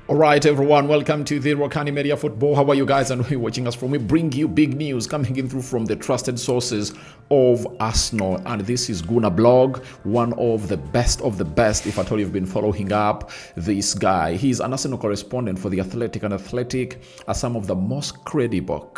All right, everyone, welcome to the Rokani Media Football. How are you guys and where are you watching us from? We bring you big news coming in through from the trusted sources of Arsenal. And this is Guna Blog, one of the best, if at all you've been following up this guy. He's an Arsenal correspondent for The Athletic, and Athletic are some of the most credible,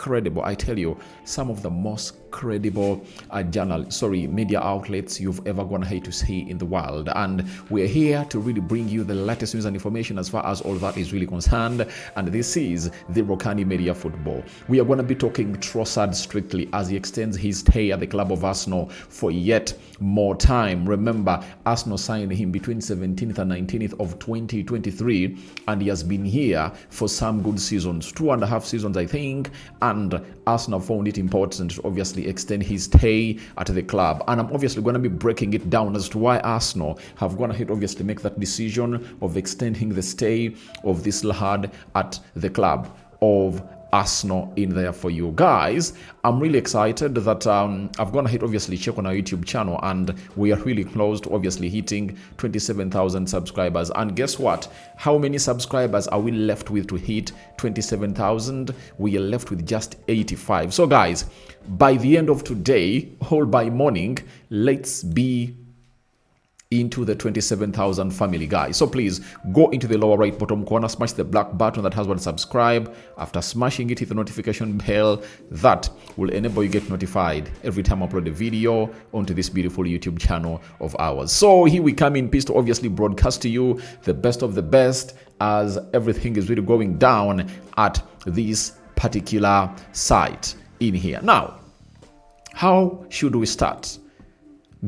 I tell you, some of the most credible media outlets you've ever gonna hate to see in the world. And we're here to really bring you the latest news and information as far as all that is really concerned. And this is the Rokani Media Football. We are going to be talking Trossard strictly as he extends his stay at the club of Arsenal for yet more time. Remember, Arsenal signed him between 17th and 19th of 2023, and he has been here for some good seasons, 2.5 seasons I think, and Arsenal found it important to obviously extend his stay at the club. And I'm obviously going to be breaking it down as to why Arsenal have gone ahead obviously make that decision of extending the stay of this lad at the club of Arsenal in there for you guys. I'm really excited that I've gone ahead obviously check on our YouTube channel, and we are really close to obviously hitting 27,000 subscribers. And guess what? How many subscribers are we left with to hit 27,000? We are left with just 85. So guys, by the end of today, or by morning, let's be into the 27,000 family, guys. So please go into the lower right bottom corner, smash the black button that has one subscribe. After smashing it, hit the notification bell. That will enable you get notified every time I upload a video onto this beautiful YouTube channel of ours. So here we come in peace to obviously broadcast to you the best of the best as everything is really going down at this particular site in here. Now, how should we start?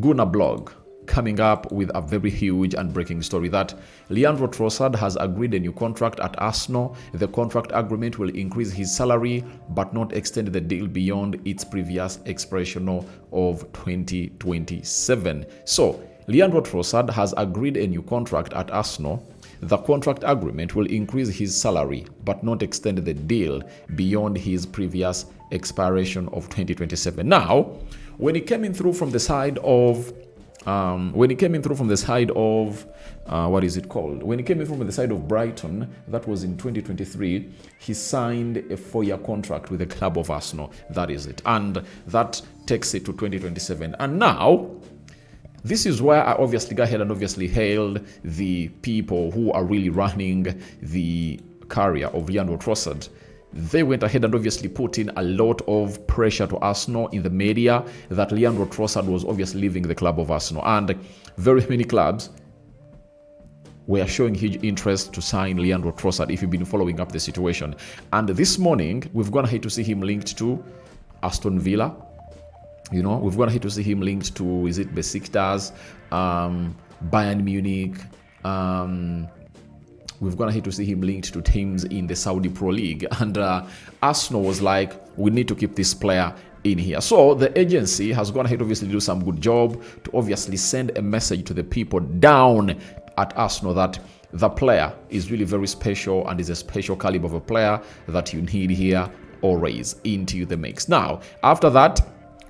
Guna Blog coming up with a very huge and breaking story that Leoandro Trossard has agreed a new contract at Arsenal. The contract agreement will increase his salary but not extend the deal beyond its previous expiration of 2027. So Leoandro Trossard has agreed a new contract at Arsenal. The contract agreement will increase his salary but not extend the deal beyond his previous expiration of 2027. Now, when it came in through from the side of When it came in from the side of Brighton, that was in 2023, he signed a 4-year contract with the club of Arsenal. That is it. And that takes it to 2027. And now, this is where I obviously go ahead and obviously hailed the people who are really running the career of Leoandro Trossard. They went ahead and obviously put in a lot of pressure to Arsenal in the media that Leoandro Trossard was obviously leaving the club of Arsenal. And very many clubs were showing huge interest to sign Leoandro Trossard if you've been following up the situation. And this morning, we've gone ahead to see him linked to Aston Villa. You know, we've gone ahead to see him linked to, Besiktas, Bayern Munich, we've gone ahead to see him linked to teams in the Saudi Pro League. And Arsenal was like, we need to keep this player in here. So the agency has gone ahead obviously to do some good job to obviously send a message to the people down at Arsenal that the player is really very special and is a special caliber of a player that you need here always into the mix. Now, after that,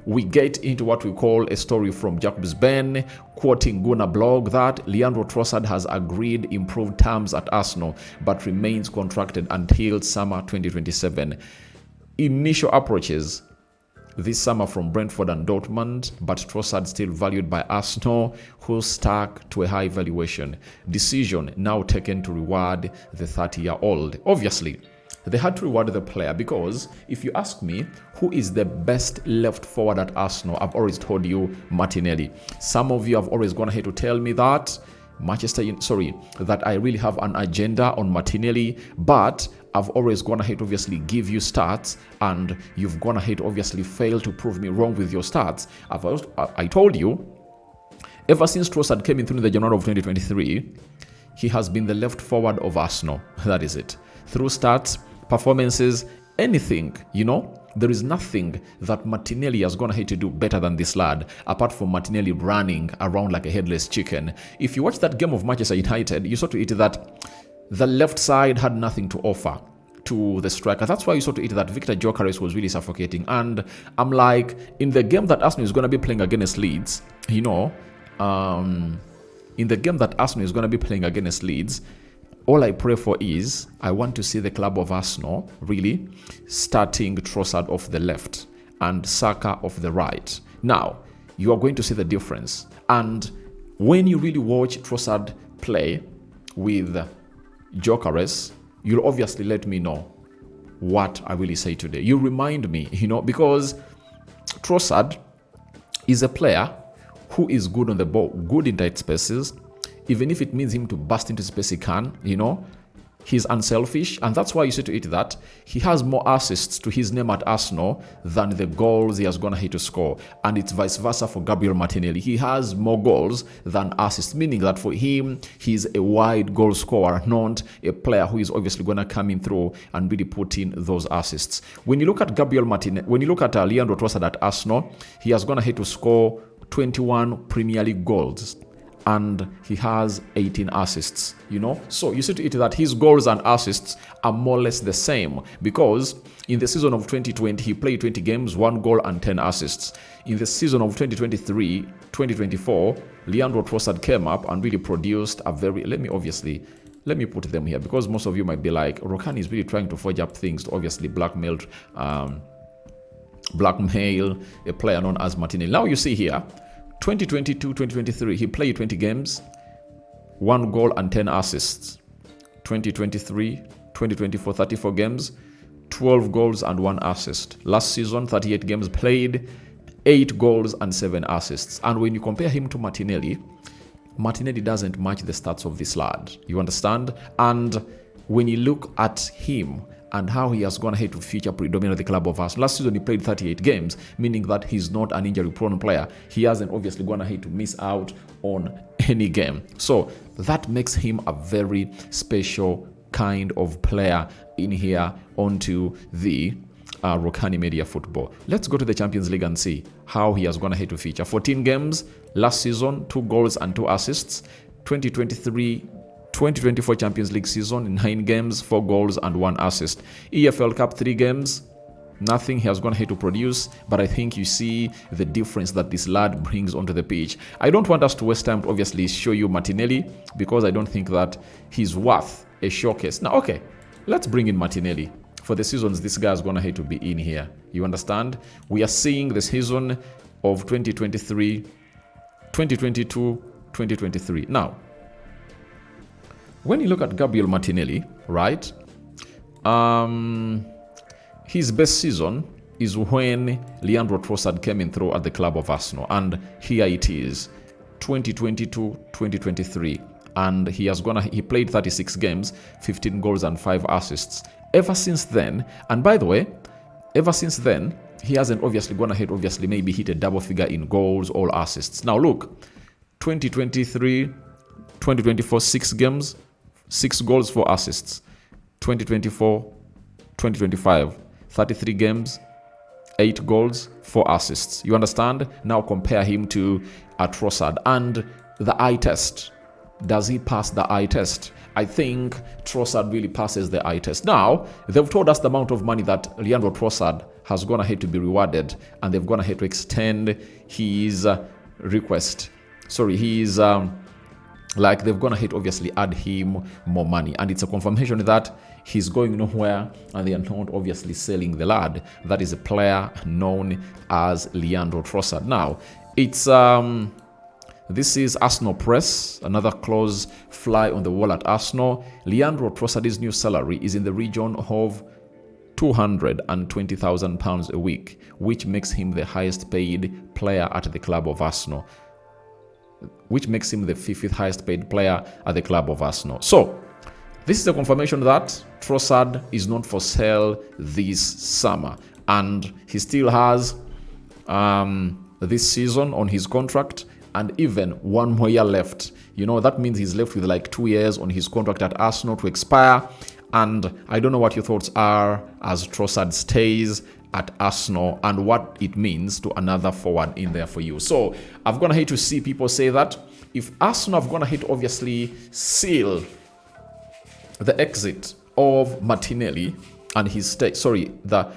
we get into what we call a story from Jacobs Ben, quoting Guna Blog that Leoandro Trossard has agreed improved terms at Arsenal, but remains contracted until summer 2027. Initial approaches this summer from Brentford and Dortmund, but Trossard still valued by Arsenal, who stuck to a high valuation. Decision now taken to reward the 30-year-old. Obviously, they had to reward the player because if you ask me who is the best left forward at Arsenal, I've always told you Martinelli. Some of you have always gone ahead to tell me that that I really have an agenda on Martinelli, but I've always gone ahead to obviously give you stats, and you've gone ahead to obviously fail to prove me wrong with your stats. I told you, ever since Trossard came in through the January of 2023, he has been the left forward of Arsenal. That is it. Through stats, performances, anything, there is nothing that Martinelli has gone ahead to do better than this lad, apart from Martinelli running around like a headless chicken. If you watch that game of Manchester United, you saw to it that the left side had nothing to offer to the striker. That's why you saw to it that Victor Gyökeres was really suffocating. And I'm like, in the game that Arsenal is going to be playing against Leeds, all I pray for is I want to see the club of Arsenal really starting Trossard off the left and Saka off the right. Now, you are going to see the difference. And when you really watch Trossard play with Gyökeres, you'll obviously let me know what I really say today. You remind me, because Trossard is a player who is good on the ball, good in tight spaces. Even if it means him to burst into space, he can, He's unselfish, and that's why you see to it that he has more assists to his name at Arsenal than the goals he has gone ahead to score. And it's vice versa for Gabriel Martinelli. He has more goals than assists, meaning that for him, he's a wide goal scorer, not a player who is obviously going to come in through and really put in those assists. When you look at Gabriel Martinelli, when you look at Leoandro Trossard at Arsenal, he has gone ahead to score 21 Premier League goals. And he has 18 assists, So you see to it that his goals and assists are more or less the same, because in the season of 2020, he played 20 games, 1 goal and 10 assists. In the season of 2023-2024, Leandro Trossard came up and really produced a very, let me put them here, because most of you might be like, Rokani is really trying to forge up things to obviously blackmail a player known as Martinelli. Now you see here, 2022-2023, he played 20 games, 1 goal and 10 assists. 2023-2024, 34 games, 12 goals and 1 assist. Last season, 38 games played, 8 goals and 7 assists. And when you compare him to Martinelli doesn't match the stats of this lad. You understand? And when you look at him and how he has gone ahead to feature predominantly the club of Arsenal. Last season he played 38 games, meaning that he's not an injury-prone player. He hasn't obviously gone ahead to miss out on any game. So that makes him a very special kind of player in here onto the Rokani Media Football. Let's go to the Champions League and see how he has gone ahead to feature. 14 games last season, 2 goals and 2 assists. 2024 Champions League season, 9 games, 4 goals and 1 assist. EFL Cup, 3 games, nothing he has gone ahead to produce, but I think you see the difference that this lad brings onto the pitch. I don't want us to waste time to obviously show you Martinelli, because I don't think that he's worth a showcase. Now, okay, let's bring in Martinelli. For the seasons this guy has gone ahead to be in here. You understand? We are seeing the season of 2023, 2022, 2023. Now, when you look at Gabriel Martinelli, right, his best season is when Leandro Trossard came in through at the club of Arsenal. And here it is, 2022-2023. And he played 36 games, 15 goals and 5 assists. Ever since then, and by the way, he hasn't obviously gone ahead, maybe hit a double figure in goals or assists. Now look, 2023, 2024, 6 games, 6 goals, 4 assists. 2024, 2025, 33 games, 8 goals, 4 assists. You understand? Now compare him to Trossard. And the eye test. Does he pass the eye test? I think Trossard really passes the eye test. Now, they've told us the amount of money that Leandro Trossard has gone ahead to be rewarded, and they've gone ahead to extend his request. They've gone ahead to obviously add him more money. And it's a confirmation that he's going nowhere, and they are not obviously selling the lad. That is a player known as Leandro Trossard. Now, it's this is Arsenal Press, another close fly on the wall at Arsenal. Leandro Trossard's new salary is in the region of £220,000 a week, which makes him the highest paid player at the club of Arsenal. Which makes him the 5th highest paid player at the club of Arsenal. So, this is a confirmation that Trossard is not for sale this summer. And he still has this season on his contract, and even 1 more year left. That means he's left with like 2 years on his contract at Arsenal to expire. And I don't know what your thoughts are as Trossard stays at Arsenal and what it means to another forward in there for you. So I've gone ahead to see people say that if Arsenal have gone ahead to obviously seal the exit of Martinelli and his stay, the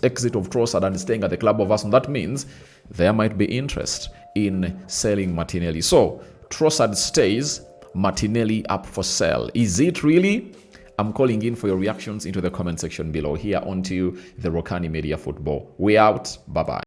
exit of Trossard and staying at the club of Arsenal, that means there might be interest in selling Martinelli. So Trossard stays Martinelli up for sale. Is it really? I'm calling in for your reactions into the comment section below. Here onto the Rokani Media Football. We out. Bye-bye.